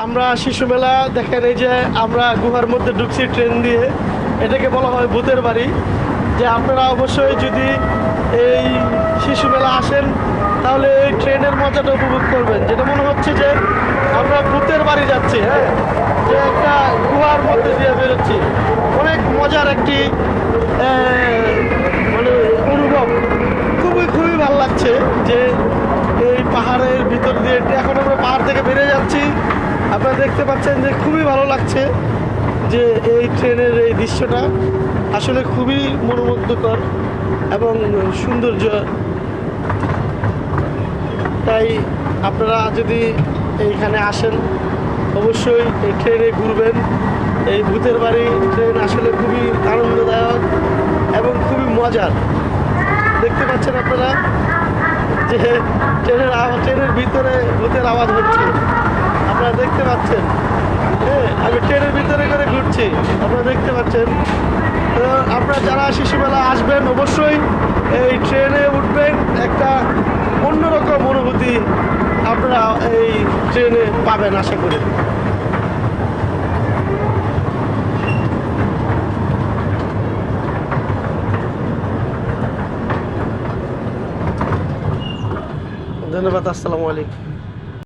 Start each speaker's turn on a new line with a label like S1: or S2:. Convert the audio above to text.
S1: আমরা শিশু মেলা দেখেন, এই যে আমরা গুহার মধ্যে ঢুকছি ট্রেন দিয়ে, এটাকে বলা হয় ভূতের বাড়ি। যে আপনারা অবশ্যই যদি এই শিশু মেলা আসেন তাহলে এই ট্রেনের মজাটা উপভোগ করবেন, যেটা মনে হচ্ছে যে আমরা ভূতের বাড়ি যাচ্ছি। হ্যাঁ, যে একটা গুহার মধ্যে দিয়ে বেরোচ্ছি, অনেক মজার একটি মানে অনুভব। খুবই ভালো লাগছে যে এই পাহাড়ের ভিতর দিয়ে এখন আমরা পাহাড় থেকে বেরিয়ে যাচ্ছি। আপনারা দেখতে পাচ্ছেন যে খুবই ভালো লাগছে যে এই ট্রেনের এই দৃশ্যটা আসলে খুবই মনোমুগ্ধকর এবং সৌন্দর্য। তাই আপনারা যদি এইখানে আসেন অবশ্যই এই ট্রেনে ঘুরবেন। এই ভূতের বাড়ি ট্রেন আসলে খুবই আনন্দদায়ক এবং খুবই মজার। দেখতে পাচ্ছেন আপনারা যে ট্রেনের ভিতরে ভূতের আওয়াজ হচ্ছে, আপনারা দেখতে পাচ্ছেন। হ্যাঁ, আমি ট্রেনের ভিতরে করে ঘুরছি, আপনারা দেখতে পাচ্ছেন। আপনারা যারা শিশুমেলা আসবেন অবশ্যই এই ট্রেনে উঠবেন, একটা অন্যরকম অনুভূতি আপনারা এই ট্রেনে পাবেন আশা করি। ধন্যবাদ, আসসালামু আলাইকুম।